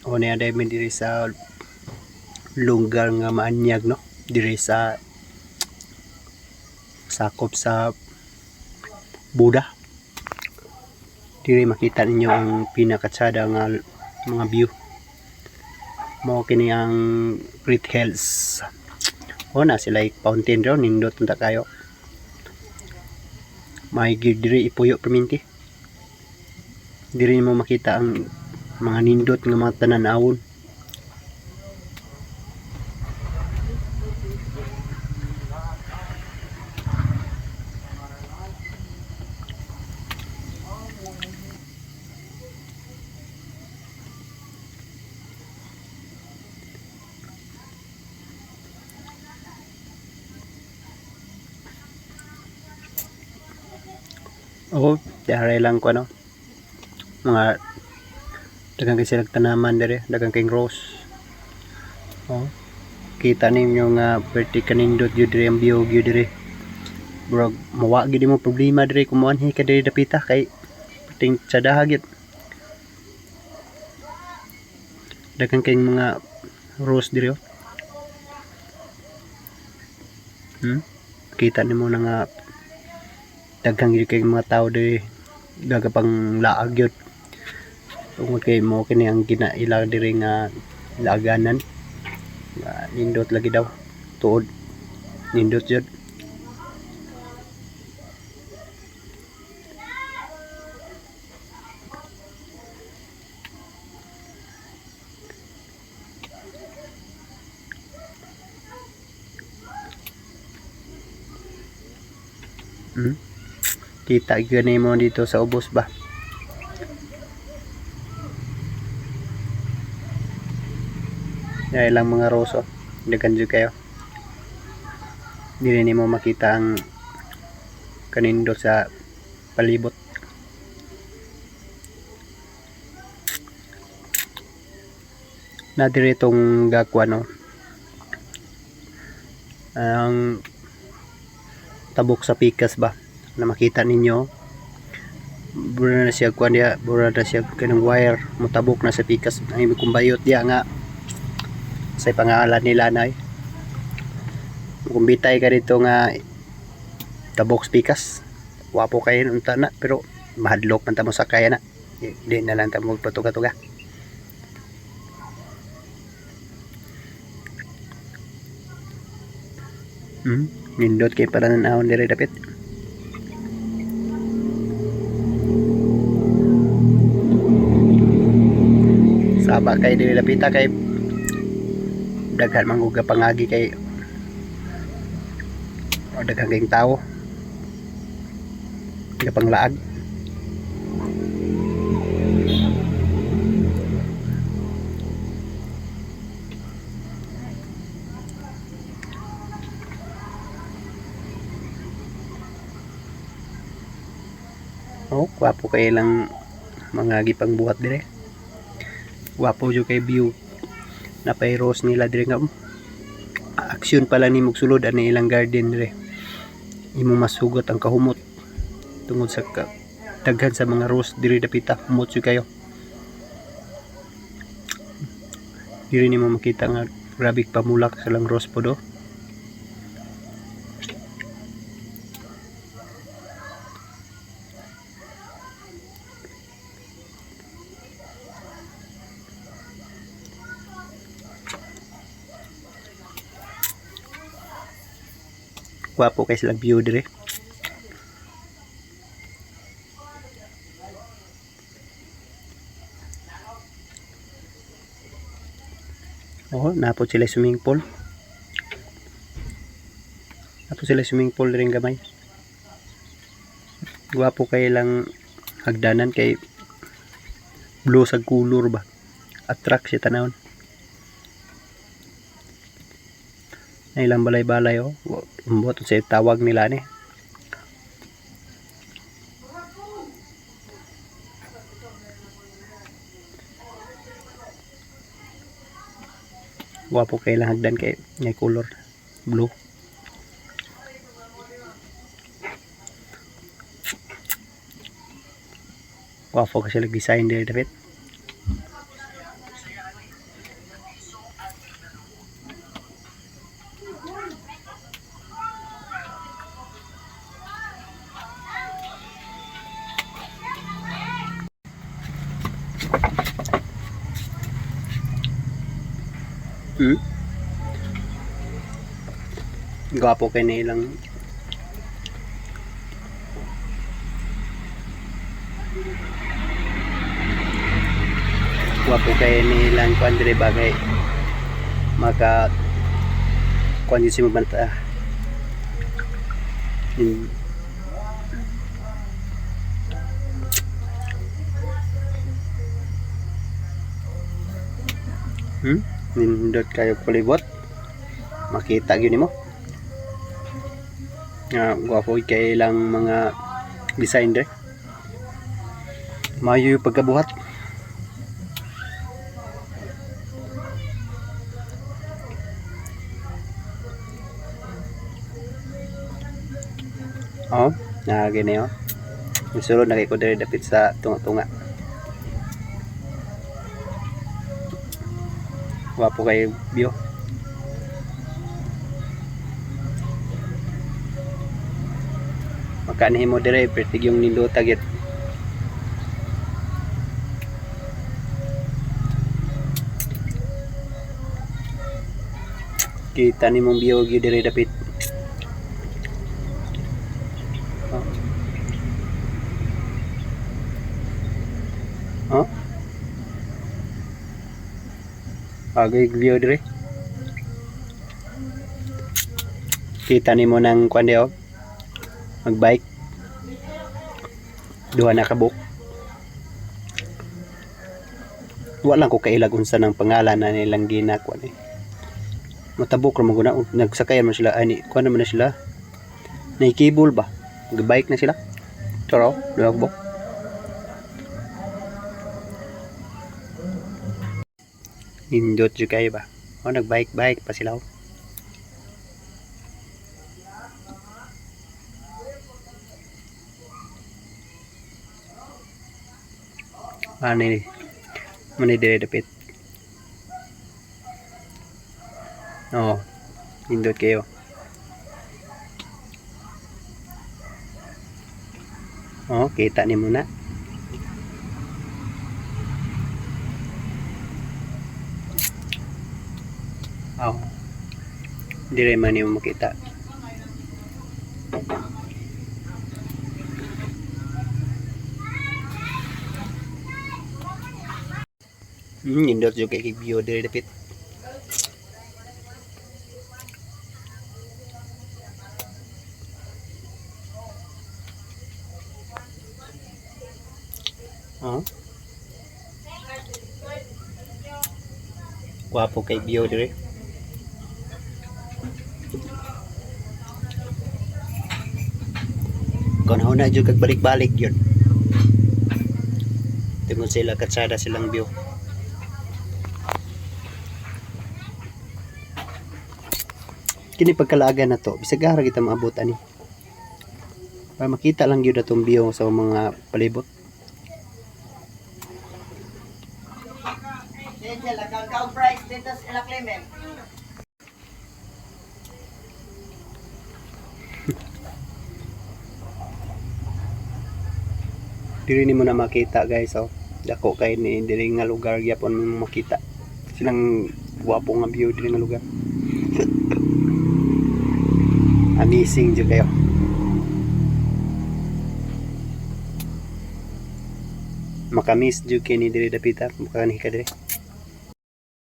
O na dahil diri sa lunggar nga maanyag no, diri sa sakop sa Buda. Diri makita ninyo ang pinakatsada nga mga view. Mao kini ang Great Hills. O na sila fountain raw nindot unta kayo. May diri ipuyo perminti. Diri mo makita ang mga nindot nga mga tanan-awon. Oh, dahil lang ko ano. Mga dagang kay sila tanaman dere, dagang kay rose. Oh. Kita ninyo nga perti kanindot gyud diri ang view gyud diri. Bro, mawa gyud mo problema diri kumuanhi ka diri dapita kay perting tsadaha gyud. Dagang kay mga rose diri oh. Kita nimo na nga daghang gyud kay mga tao diri gagapang laag gyud. Tungod kay mo kini ang ginaila diri nga laaganan. Nindot lagi daw tuod nindot jud. Kita gani mo dito sa ubos ba. Dahil lang mga roso, dagan jud kayo. Dili nimo makita ang kanindot sa palibot. Na diri tong gakwa no. Ang tabok sa pikas ba na makita ninyo. Bura na siya kuan dia, bura na siya kanang wire motabok na sa pikas. Ay kumbayot dia nga sa pangalan nila na kung bitay ka dito nga tabok pikas wapo kayo unta na pero mahadlok man tamo sa kaya na di na lang tamo magpatuga-tuga. Nindot kay para nanahon diri dapit. Saba kay diri dapita kay daghan mangguga pangagi kay o daghang kayong tao gapang laag. Oh, wapo kay lang mga gipang buhat dire. Wapo jud kay view na pay rose nila dire nga aksyon pala ni magsulod ani ilang garden dire. Imo masugot ang kahumot tungod sa daghan sa mga rose diri dapita humot jud kayo. Diri nimo makita nga grabe pamulak sa lang rose podo. Wapo kay silang view dire. Oh, napod sila swimming pool. Napod sila swimming pool ring gamay. Wapo kay lang hagdanan kay blue sa color ba. Attract si tanawon. Na ilang balay-balay oh. Umbot sa tawag nila ni. Wapo kay lang hagdan kay ngay color blue. Wapo kasi lag design dire David. Hmm? Gwapo kay nilang kuan dire bagay maka kuan yun si mabanta. Nindot kayo kulibot makita gyud nimo nga gwapo kay ilang mga design dire, mayo yung pagkabuhat. Oh, gini oh. Misulod na kay ko dire dapit sa tunga-tunga. Wapo kay view. Makanihin mo dire pertig yung nindota git. Kita ni mong view gyud dire dapit. Oh. Agay view dire. Kita nimo nang kuan di oh. Magbike. Duha na kabuk. Wala ko kailag unsa ng pangalan na nilang ginakuan eh. Matabok ra maguna nagsakayan man sila ani kuan naman na sila. Naikibol ba? Magbike na sila. Tara, duha kabuk. Indot jud kay ba? O nagbike-bike pa sila. Ani mani dire dapit. Oh, indot kayo. Oh, kita ni muna. Oh. Dire man yung makita. Indot juga kay view dire dapit. Oh. Guwapo kay view dire. Kung na jud kag balik-balik yun. Tungod sila katsada silang view. Kini pagkalaagan na to, bisag ara kita maabot ani. Para makita lang gyud atong view sa mga palibot. Diri ni mo na makita guys oh. Dako kay ni diri nga lugar gyapon mo makita. Silang guwapo nga view diri nga lugar. Amazing jud kayo. Makamis jud kini diri dapita, makanih ka diri.